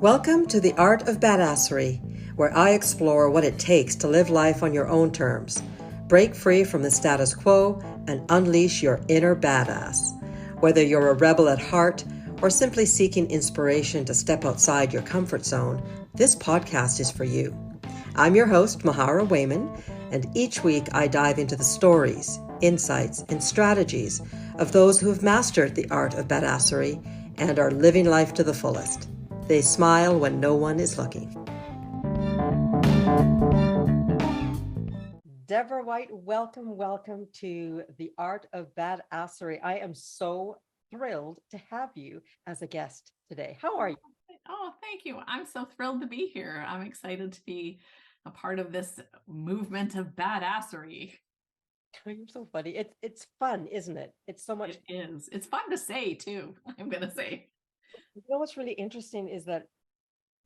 Welcome to the Art of Badassery, where I explore what it takes to live life on your own terms, break free from the status quo, and unleash your inner badass. Whether you're a rebel at heart or simply seeking inspiration to step outside your comfort zone, this podcast is for you. I'm your host, Mahara Wayman, and each week I dive into the stories, insights, and strategies of those who have mastered the art of badassery and are living life to the fullest. They smile when no one is looking. Debra White, welcome to the Art of Badassery. I am so thrilled to have you as a guest today. How are you? Oh, thank you. I'm so thrilled to be here. I'm excited to be a part of this movement of badassery. You're so funny. It's fun, isn't it? It's so much. It is. It's fun to say too, I'm going to say. You know what's really interesting is that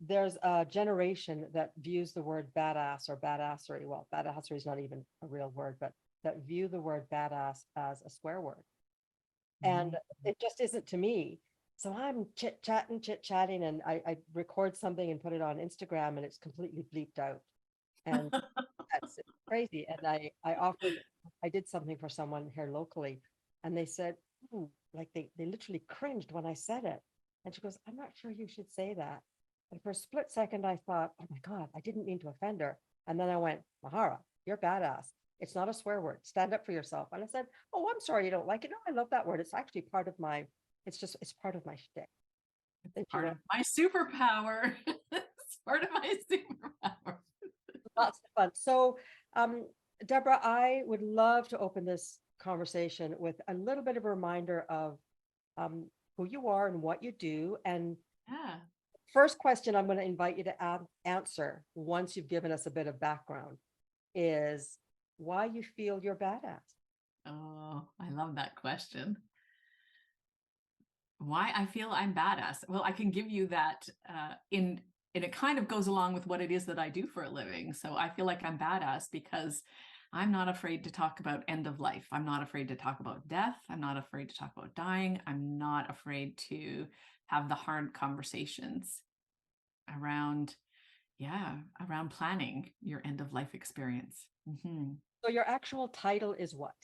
there's a generation that views the word badass or badassery. Well, badassery is not even a real word, but that view the word badass as a swear word. And it just isn't to me. So I'm chit-chatting, and I record something and put it on Instagram, and it's completely bleeped out. And that's crazy. And I did something for someone here locally, and they said, "Ooh," like they literally cringed when I said it. And she goes, "I'm not sure you should say that." And for a split second, I thought, "Oh my God, I didn't mean to offend her." And then I went, "Mahara, you're badass. It's not a swear word. Stand up for yourself." And I said, "Oh, I'm sorry you don't like it. No, I love that word. It's actually part of my, it's part of my shtick." It's part of my superpower. It's part of my superpower. Lots of fun. So, Debra, I would love to open this conversation with a little bit of a reminder of who you are and what you do. And Yeah. first question I'm going to invite you to answer once you've given us a bit of background is why you feel you're badass. Oh, I love that question. Why I feel I'm badass. Well, I can give you that and it kind of goes along with what it is that I do for a living. So I feel like I'm badass because I'm not afraid to talk about end of life. I'm not afraid to talk about death. I'm not afraid to talk about dying. I'm not afraid to have the hard conversations around, around planning your end of life experience. So your actual title is what?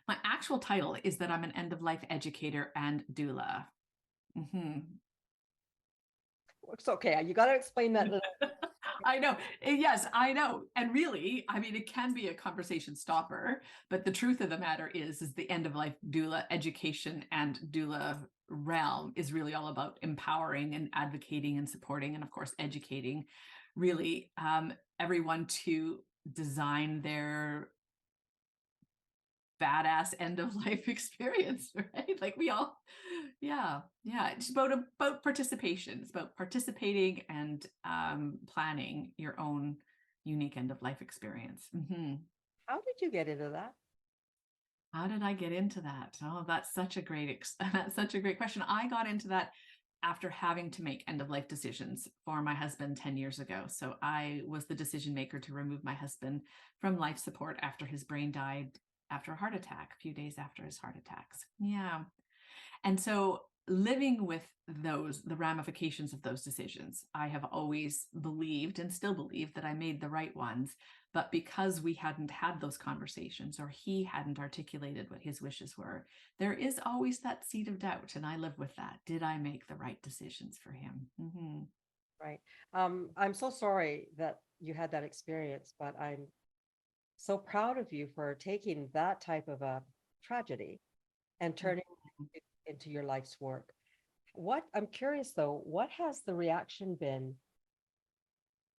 My actual title is that I'm an end of life educator and doula. It's okay. You got to explain that little. I know. Yes, I know. And really, I mean, it can be a conversation stopper, but the truth of the matter is the end of life doula education and doula realm is really all about empowering and advocating and supporting, and of course, educating really everyone to design their badass end of life experience, right? Like we all, yeah. It's about participation. It's about participating and planning your own unique end of life experience. How did you get into that? How did I get into that? Oh, that's such a great that's such a great question. I got into that after having to make end of life decisions for my husband 10 years ago. So I was the decision maker to remove my husband from life support after his brain died after a heart attack, a few days after his heart attacks. Yeah. And so living with the ramifications of those decisions, I have always believed and still believe that I made the right ones. But because we hadn't had those conversations or he hadn't articulated what his wishes were, there is always that seed of doubt. And I live with that. Did I make the right decisions for him? Right. I'm so sorry that you had that experience, but I'm so proud of you for taking that type of a tragedy and turning it into your life's work. What I'm curious though, what has the reaction been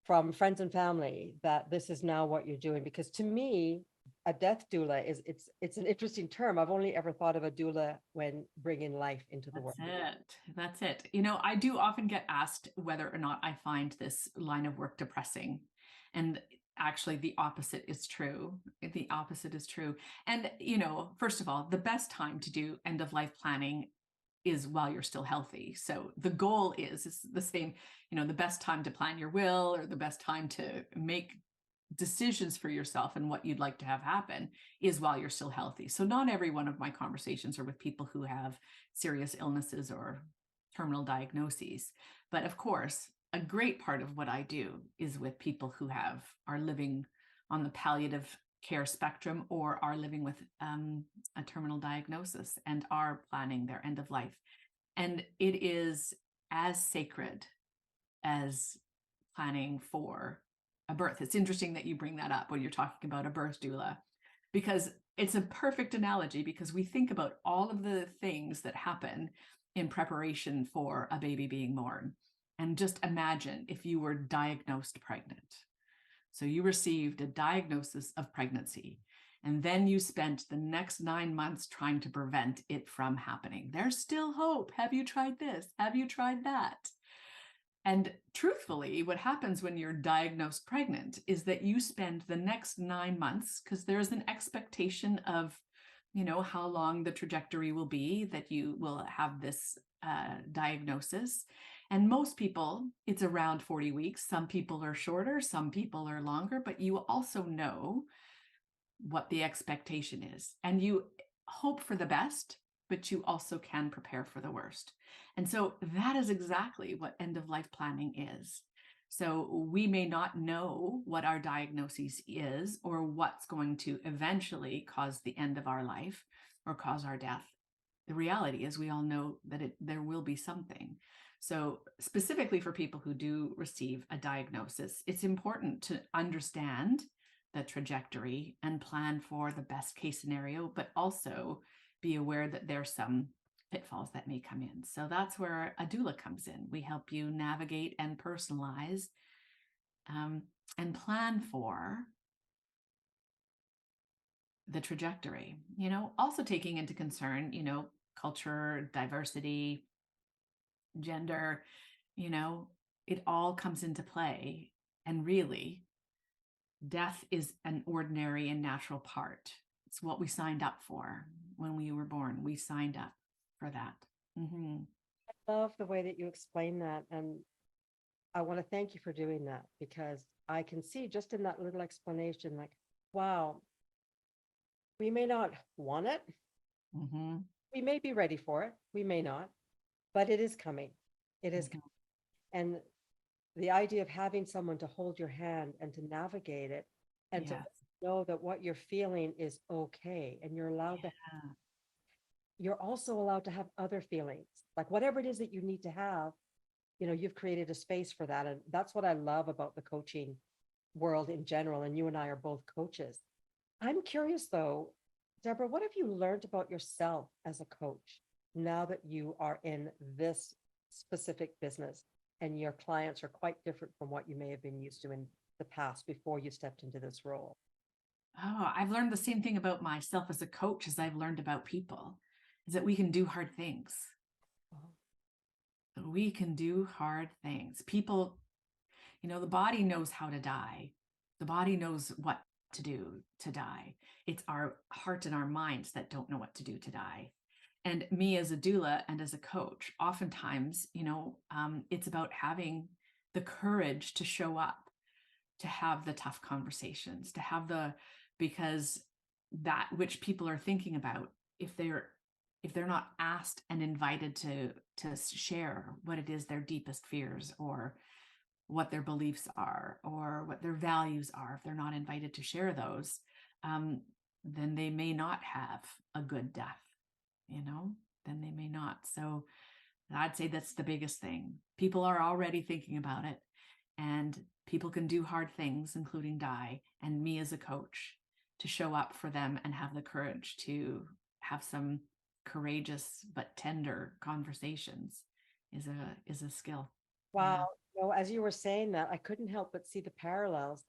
from friends and family that this is now what you're doing? Because to me, a death doula is it's an interesting term. I've only ever thought of a doula when bringing life into the world. That's it. You know, I do often get asked whether or not I find this line of work depressing. And actually, the opposite is true. The opposite is true. And, you know, first of all, the best time to do end of life planning is while you're still healthy. So the goal is the same, you know, the best time to plan your will or the best time to make decisions for yourself and what you'd like to have happen is while you're still healthy. So not every one of my conversations are with people who have serious illnesses or terminal diagnoses. But of course, a great part of what I do is with people who are living on the palliative care spectrum or are living with a terminal diagnosis and are planning their end of life. And it is as sacred as planning for a birth. It's interesting that you bring that up when you're talking about a birth doula, because it's a perfect analogy, because we think about all of the things that happen in preparation for a baby being born. And just imagine if you were diagnosed pregnant. So you received a diagnosis of pregnancy, and then you spent the next 9 months trying to prevent it from happening. There's still hope. Have you tried this? Have you tried that? And truthfully, what happens when you're diagnosed pregnant is that you spend the next 9 months, because there's an expectation of, how long the trajectory will be that you will have this diagnosis. And most people, it's around 40 weeks. Some people are shorter, some people are longer, but you also know what the expectation is. And you hope for the best, but you also can prepare for the worst. And so that is exactly what end-of-life planning is. So we may not know what our diagnosis is or what's going to eventually cause the end of our life or cause our death. The reality is we all know that there will be something. So specifically for people who do receive a diagnosis, it's important to understand the trajectory and plan for the best case scenario, but also be aware that there's some pitfalls that may come in. So that's where a doula comes in. We help you navigate and personalize and plan for the trajectory, also taking into concern, culture, diversity, gender, it all comes into play. And really, death is an ordinary and natural part. It's what we signed up for when we were born. We signed up for that. Mm-hmm. I love the way that you explain that. And I want to thank you for doing that, because I can see just in that little explanation, like, wow, we may not want it. Mm-hmm. We may be ready for it. We may not, but it is coming. It is coming. And the idea of having someone to hold your hand and to navigate it and to know that what you're feeling is okay. And you're also allowed to have other feelings, like whatever it is that you need to have, you've created a space for that. And that's what I love about the coaching world in general. And you and I are both coaches. I'm curious though, Debra, what have you learned about yourself as a coach now that you are in this specific business and your clients are quite different from what you may have been used to in the past before you stepped into this role? Oh, I've learned the same thing about myself as a coach as I've learned about people, is that we can do hard things. We can do hard things. People, the body knows how to die. The body knows what to do to die. It's our heart and our minds that don't know what to do to die. And me as a doula and as a coach, oftentimes, it's about having the courage to show up, to have the tough conversations, because that which people are thinking about, if they're not asked and invited to share what it is their deepest fears or what their beliefs are or what their values are, if they're not invited to share those, then they may not have a good death, then they may not. So I'd say that's the biggest thing. People are already thinking about it, and people can do hard things, including die. And me as a coach, to show up for them and have the courage to have some courageous but tender conversations is a skill. Wow. As you were saying that, I couldn't help but see the parallels,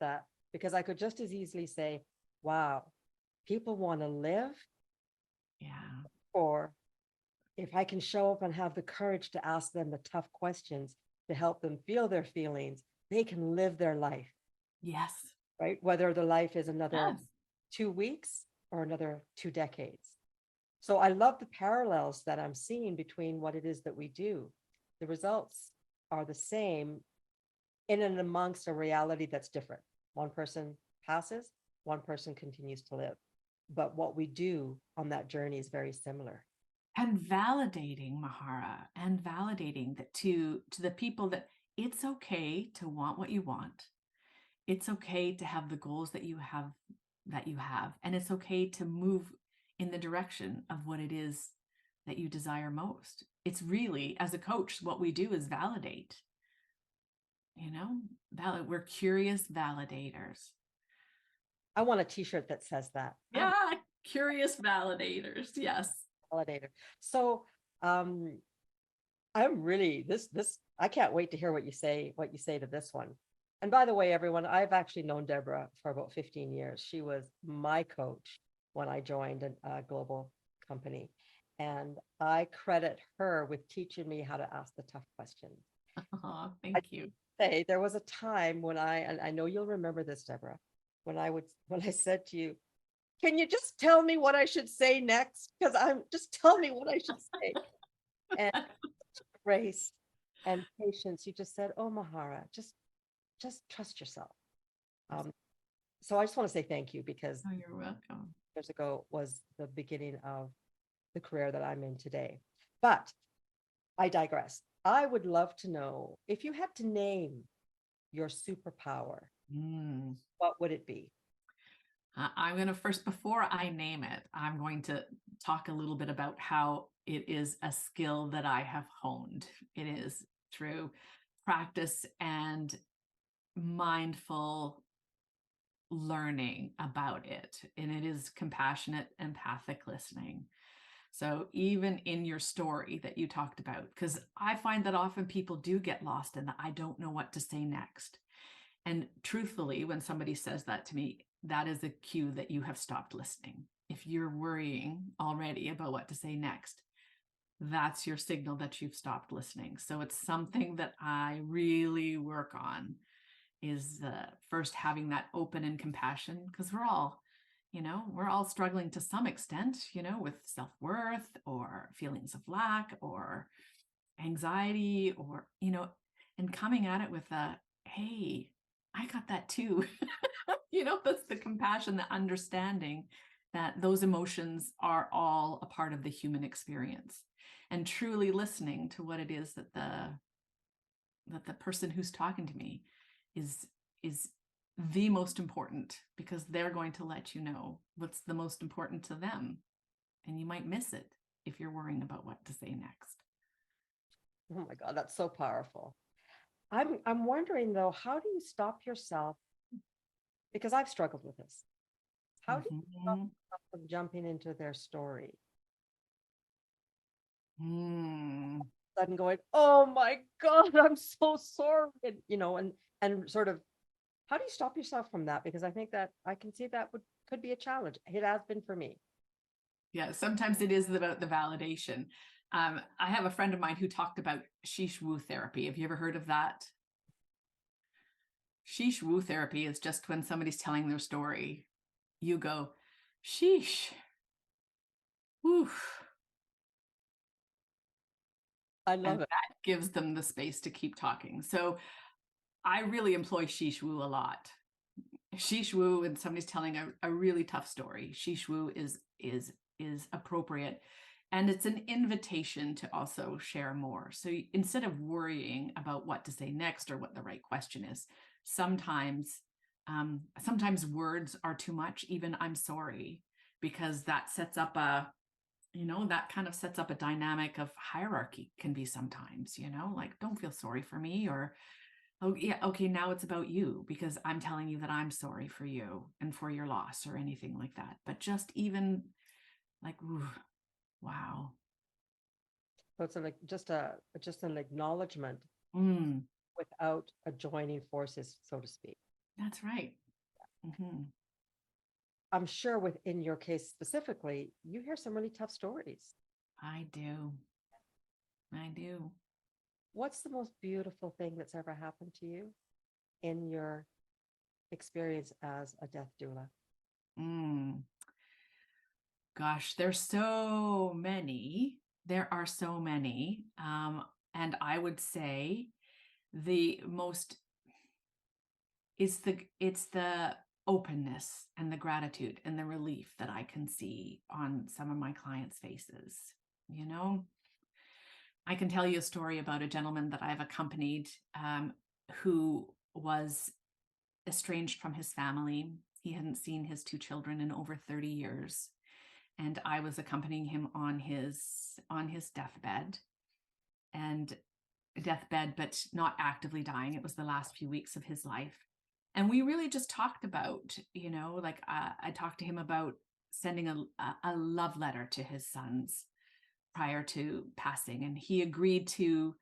because I could just as easily say, wow, people want to live. Yeah. Or if I can show up and have the courage to ask them the tough questions to help them feel their feelings, they can live their life. Yes. Right? Whether the life is another 2 weeks or another 2 decades. So I love the parallels that I'm seeing between what it is that we do. The results are the same in and amongst a reality that's different. One person passes, one person continues to live. But what we do on that journey is very similar. And validating, Mahara, and validating that to the people that it's okay to want what you want. It's okay to have the goals that you have, and it's okay to move in the direction of what it is that you desire most. It's really, as a coach, what we do is validate. We're curious validators. I want a t-shirt that says that. Yeah, curious validators. Yes. Validator. So I'm really I can't wait to hear what you say to this one. And by the way, everyone, I've actually known Debra for about 15 years. She was my coach when I joined a global company. And I credit her with teaching me how to ask the tough questions. Oh, thank you. There was a time when and I know you'll remember this, Debra, when I said to you, can you just tell me what I should say next? Because just tell me what I should say. And grace and patience, you just said, oh, Mahara, just trust yourself. So I just want to say thank you, because you're welcome. Years ago was the beginning of the career that I'm in today. But I digress. I would love to know, if you had to name your superpower, what would it be? I'm going to first, before I name it, I'm going to talk a little bit about how it is a skill that I have honed. It is through practice and mindful learning about it. And it is compassionate, empathic listening. So even in your story that you talked about, because I find that often people do get lost in the, I don't know what to say next. And truthfully, when somebody says that to me, that is a cue that you have stopped listening. If you're worrying already about what to say next, that's your signal that you've stopped listening. So it's something that I really work on, is first having that open and compassion, because we're all struggling to some extent, with self-worth or feelings of lack or anxiety, or, and coming at it with hey, I got that too. That's the compassion, the understanding that those emotions are all a part of the human experience, and truly listening to what it is that the person who's talking to me is the most important, because they're going to let you know what's the most important to them, and you might miss it if you're worrying about what to say next. Oh my God, that's so powerful. I'm wondering though, how do you stop yourself? Because I've struggled with this. How do you stop yourself from jumping into their story? Sudden going, oh my God, I'm so sorry. And sort of, how do you stop yourself from that? Because I think that I can see that could be a challenge. It has been for me. Yeah, sometimes it is about the validation. I have a friend of mine who talked about sheesh woo therapy. Have you ever heard of that? Sheesh woo therapy is just when somebody's telling their story, you go, sheesh, woof. I love it. That gives them the space to keep talking. So I really employ sheesh woo a lot. Sheesh woo, when somebody's telling a really tough story, sheesh woo is appropriate. And it's an invitation to also share more. So instead of worrying about what to say next or what the right question is, sometimes words are too much, even I'm sorry, because that sets up that kind of sets up a dynamic of hierarchy, can be sometimes, like, don't feel sorry for me, or, oh yeah, okay, now it's about you because I'm telling you that I'm sorry for you and for your loss, or anything like that. But just even like, ooh, wow. So it's just an acknowledgement Mm, without a joining forces, so to speak. that's right. Mm-hmm. I'm sure within your case specifically, you hear some really tough stories. I do. What's the most beautiful thing that's ever happened to you in your experience as a death doula? Gosh, there's so many. There are so many. And I would say the most it's the openness and the gratitude and the relief that I can see on some of my clients' faces You know, I can tell you a story about a gentleman that I've accompanied, who was estranged from his family. He hadn't seen his two children in over 30 years. And I was accompanying him on his deathbed, but not actively dying. It was the last few weeks of his life. And we really just talked about, like I talked to him about sending a love letter to his sons prior to passing. And he agreed to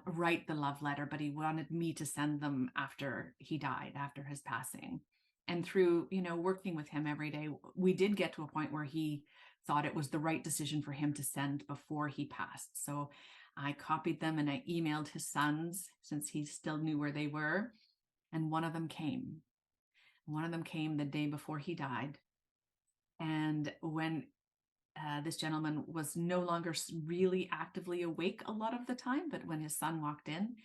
write the love letter, but he wanted me to send them after he died, after his passing. And through, working with him every day, we did get to a point where he thought it was the right decision for him to send before he passed. So I copied them and I emailed his sons, since he still knew where they were. And one of them came. One of them came the day before he died. And when this gentleman was no longer really actively awake a lot of the time, but when his son walked in,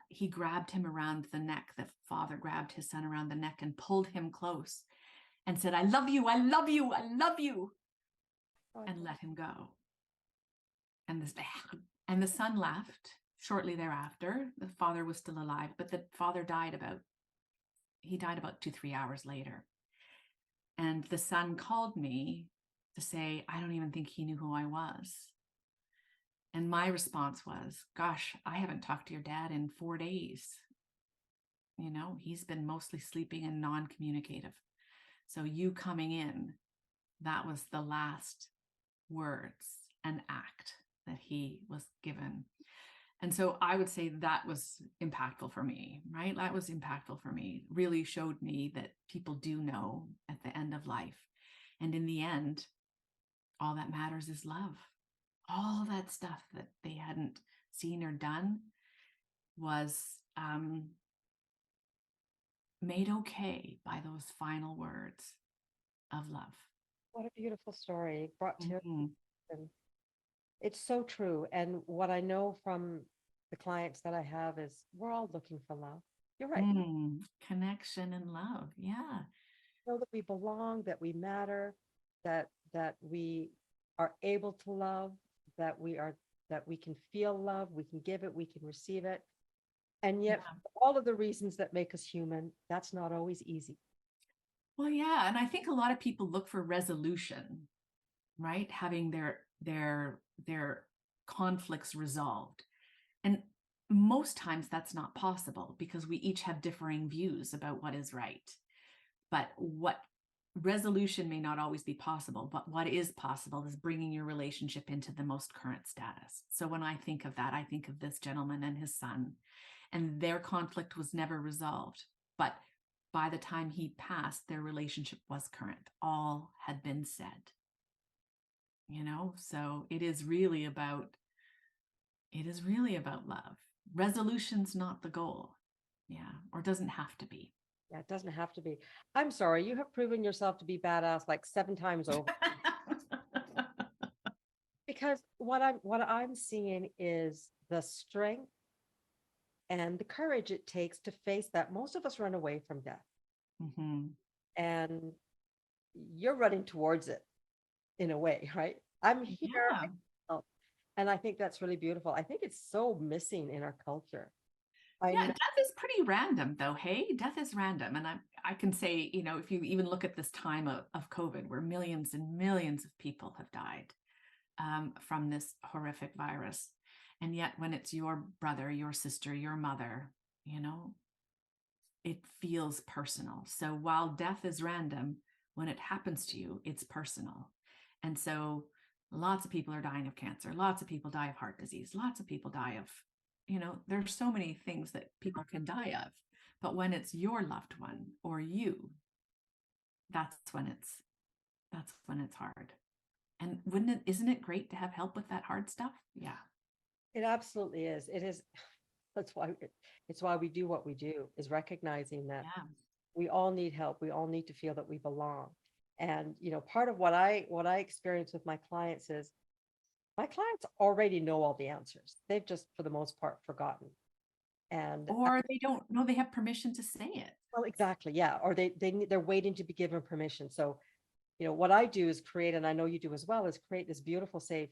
he grabbed him around the neck. The father grabbed his son around the neck and pulled him close and said, "I love you, I love you, I love you," and let him go. And the son left shortly thereafter. The father was still alive, but the father died about 2-3 hours later. And the son called me to say, "I don't even think he knew who I was." And my response was, "Gosh, I haven't talked to your dad in 4 days. He's been mostly sleeping and non-communicative. So you coming in, that was the last words and act that he was given." And so I would say that was impactful for me, right? That was impactful for me. Really showed me that people do know at the end of life. And in the end, all that matters is love. All that stuff that they hadn't seen or done was made okay by those final words of love. What a beautiful story. Brought tears. Mm-hmm. And it's so true. And what I know from the clients that I have is we're all looking for love. You're right. Connection and love. Yeah. Know that we belong, that we matter, that we are able to love, that we can feel love, we can give it, we can receive it. And yet, for all of the reasons that make us human, that's not always easy. Well, yeah. And I think a lot of people look for resolution, right? Having their conflicts resolved. And most times that's not possible because we each have differing views about what is right. But what resolution may not always be possible, but what is possible is bringing your relationship into the most current status. So when I think of that, I think of this gentleman and his son, and their conflict was never resolved. But by the time he passed, their relationship was current. All had been said. So it is really about love. Resolution's not the goal. Yeah. Or doesn't have to be. Yeah, it doesn't have to be. I'm sorry, you have proven yourself to be badass like 7 times over. Because what I'm seeing is the strength and the courage it takes to face that. Most of us run away from death. Mm-hmm. And you're running towards it in a way, right? I'm here. Yeah. And I think that's really beautiful. I think it's so missing in our culture. Death is pretty random though. Hey, death is random. And I can say, if you even look at this time of COVID, where millions and millions of people have died from this horrific virus. And yet when it's your brother, your sister, your mother, it feels personal. So while death is random, when it happens to you, it's personal. And so lots of people are dying of cancer. Lots of people die of heart disease. Lots of people die of, there's so many things that people can die of. But when it's your loved one or you, that's when it's hard. And isn't it great to have help with that hard stuff? Yeah. It absolutely is. It is. That's why it's why we do what we do, is recognizing that we all need help. We all need to feel that we belong. And, part of what I experience with my clients is my clients already know all the answers. They've just, for the most part, forgotten. Or they don't know they have permission to say it. Well, exactly. Yeah. Or they're waiting to be given permission. So, what I do is create, and I know you do as well, is create this beautiful, safe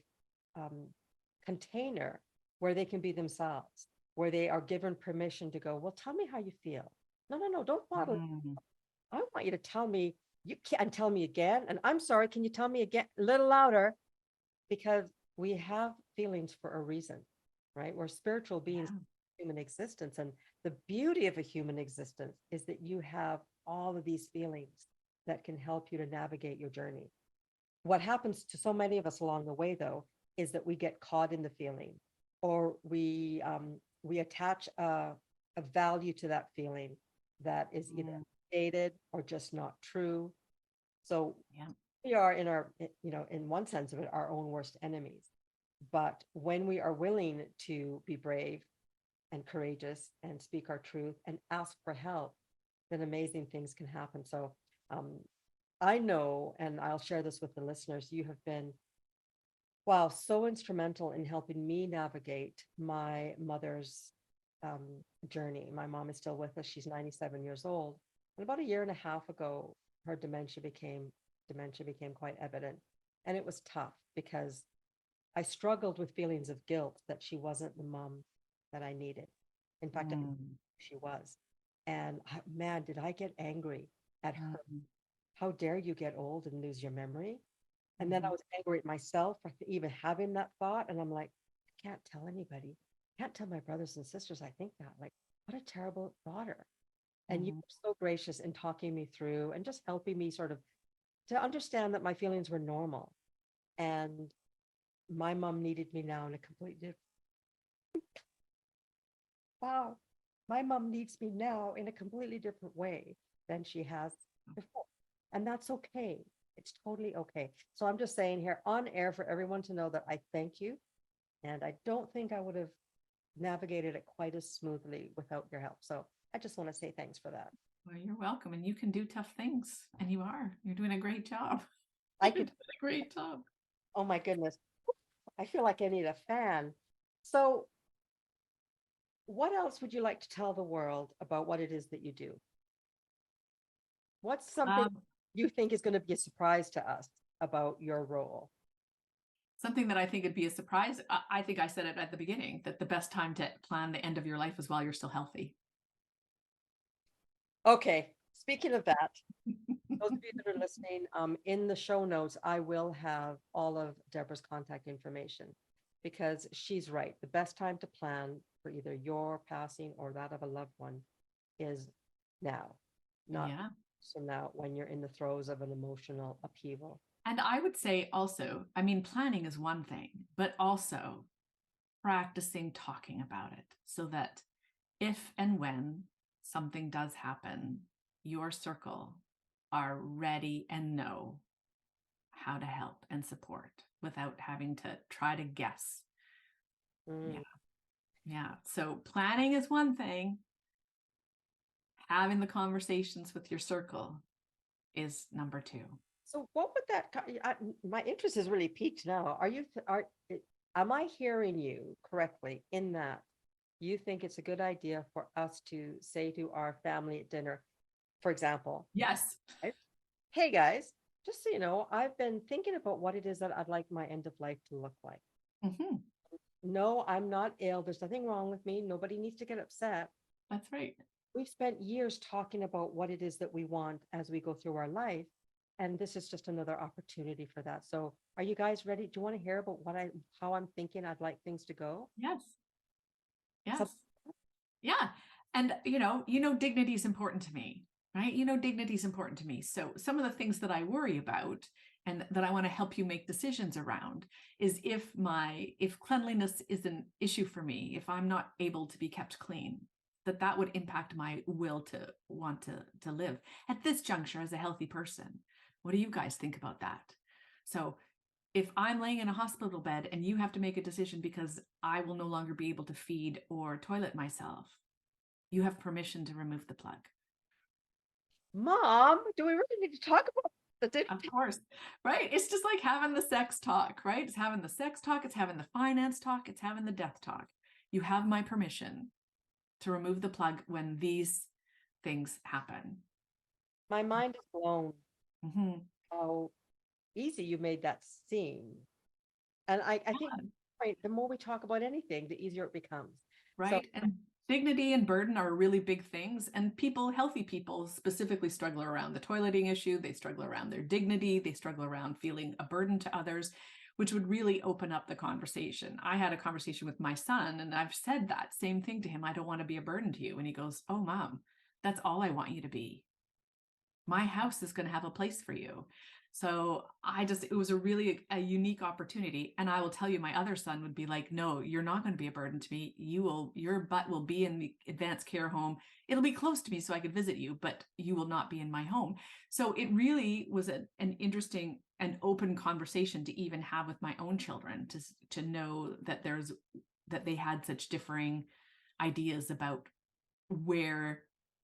container where they can be themselves, where they are given permission to go, well, tell me how you feel. No, no, no, don't bother. Mm. I want you to tell me, you can't tell me again. And I'm sorry, can you tell me again a little louder? Because we have feelings for a reason, right? We're spiritual beings, Yeah. human existence. And the beauty of a human existence is that you have all of these feelings that can help you to navigate your journey. What happens to so many of us along the way, though, is that we get caught in the feeling, or we attach a value to that feeling that is either Mm. dated or just not true. So Yeah. we are in our, in one sense of it, our own worst enemies. But when we are willing to be brave and courageous and speak our truth and ask for help, then amazing things can happen. So um, I know, and I'll share this with the listeners, you have been, wow, so instrumental in helping me navigate my mother's um, journey. My mom is still with us. She's 97 years old. And about a year and a half ago, her dementia became quite evident. And it was tough because I struggled with feelings of guilt that she wasn't the mom that I needed. In fact, Mm. she was. And man, did I get angry at her. Mm. How dare you get old and lose your memory? And then I Mhm. was angry at myself for even having that thought. And I'm like, I can't tell anybody. I can't tell my brothers and sisters I think that. Like, what a terrible daughter. And you Mhm. were so gracious in talking me through and just helping me sort of to understand that my feelings were normal. And my mom needed me now in a completely different, wow, my mom needs me now in a completely different way than she has before. And that's okay. It's totally okay. So I'm just saying here on air for everyone to know that I thank you. And I don't think I would have navigated it quite as smoothly without your help. So I just want to say thanks for that. Well, you're welcome. And you can do tough things. And you are. You're doing a great job. I You're could, doing a great job. oh my goodness, I feel like I need a fan. So, what else would you like to tell the world about what it is that you do? What's something Um, you think is going to be a surprise to us about your role? Something that I think would be a surprise. I think I said it at the beginning that the best time to plan the end of your life is while you're still healthy. Okay, speaking of that, those of you that are listening, in the show notes, I will have all of Deborah's contact information because she's right. The best time to plan for either your passing or that of a loved one is now, not Yeah. so now when you're in the throes of an emotional upheaval. And I would say also, I mean, planning is one thing, but also practicing talking about it so that if and when something does happen, your circle are ready and know how to help and support without having to try to guess. Mm. Yeah. Yeah. So planning is one thing, having the conversations with your circle is number two. So what would my interest is really piqued now. Am I hearing you correctly in that you think it's a good idea for us to say to our family at dinner, for example, Yes. right? Hey guys, just so you know, I've been thinking about what it is that I'd like my end of life to look like. Mhm. No, I'm not ill. There's nothing wrong with me. Nobody needs to get upset. That's right. We've spent years talking about what it is that we want as we go through our life. And this is just another opportunity for that. So are you guys ready? Do you want to hear about how I'm thinking I'd like things to go? Yes. Yes. Some, Yeah. And dignity is important to me, right? Dignity is important to me. So some of the things that I worry about and that I want to help you make decisions around is if cleanliness is an issue for me, if I'm not able to be kept clean, that would impact my will to want to live at this juncture as a healthy person. What do you guys think about that? So if I'm laying in a hospital bed and you have to make a decision because I will no longer be able to feed or toilet myself, you have permission to remove the plug. Mom, do we really need to talk about the Of course, right? It's just like having the sex talk, right? It's having the sex talk, it's having the finance talk, it's having the death talk. You have my permission to remove the plug when these things happen. my mind is blown Mhm. how easy you made that seem. And I think right, the more we talk about anything, the easier it becomes. So Right. And dignity and burden are really big things. And people, healthy people specifically struggle around the toileting issue. They struggle around their dignity. They struggle around feeling a burden to others, which would really open up the conversation. I had a conversation with my son and I've said that same thing to him. I don't want to be a burden to you. And he goes, "Oh, Mom, that's all I want you to be. My house is going to have a place for you." So it was a really a unique opportunity. And I will tell you, my other son would be like, "No, you're not going to be a burden to me. Your butt will be in the advanced care home. It'll be close to me so I could visit you, but you will not be in my home." So it really was an interesting and open conversation to even have with my own children, to know that that they had such differing ideas about where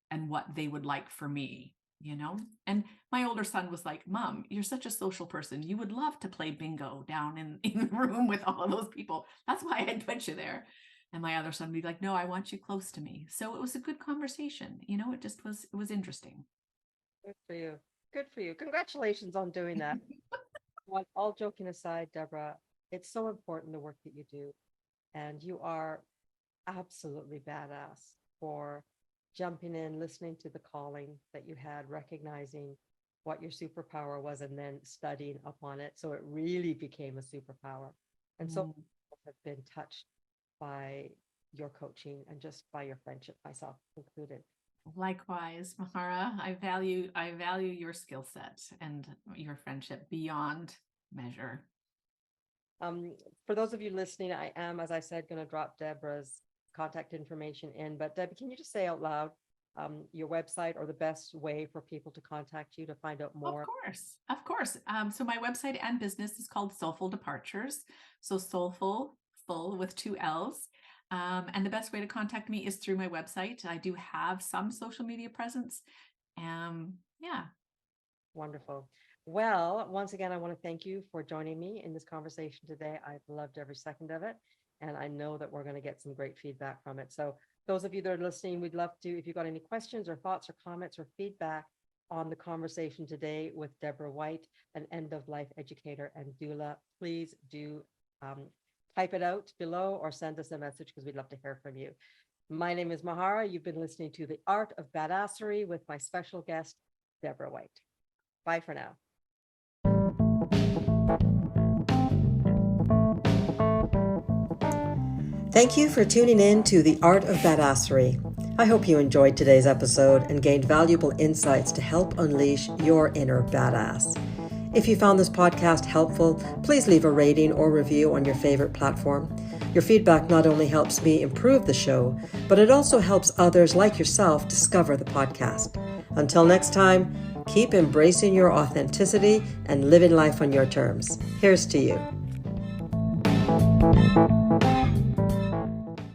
and what they would like for me, you know? And my older son was like, "Mom, you're such a social person. You would love to play bingo down in the room with all of those people. That's why I'd put you there." And my other son would be like, "No, I want you close to me." So it was a good conversation. It was interesting. good for you. Good for you. Congratulations on doing that. Well, all joking aside, Deborah, it's so important the work that you do. And you are absolutely badass for jumping in, listening to the calling that you had, recognizing what your superpower was, and then studying upon it. So it really became a superpower. And so Mm. people have been touched by your coaching and just by your friendship, myself included. Likewise, Mahara, I value your skill set and your friendship beyond measure. For those of you listening, I am, as I said, going to drop Deborah's contact information in. But Debbie, can you just say out loud your website or the best way for people to contact you to find out more? Of course. So my website and business is called Soulful Departures. So soulful, full with 2 L's. And the best way to contact me is through my website. I do have some social media presence. Yeah. Wonderful. Well, once again, I want to thank you for joining me in this conversation today. I've loved every second of it. And I know that we're going to get some great feedback from it. So those of you that are listening, we'd love to, if you've got any questions or thoughts or comments or feedback on the conversation today with Debra White, an end-of-life educator and doula, please do type it out below or send us a message because we'd love to hear from you. My name is Mahara. You've been listening to The Art of Badassery with my special guest, Debra White. Bye for now. Thank you for tuning in to The Art of Badassery. I hope you enjoyed today's episode and gained valuable insights to help unleash your inner badass. If you found this podcast helpful, please leave a rating or review on your favorite platform. Your feedback not only helps me improve the show, but it also helps others like yourself discover the podcast. Until next time, keep embracing your authenticity and living life on your terms. Here's to you.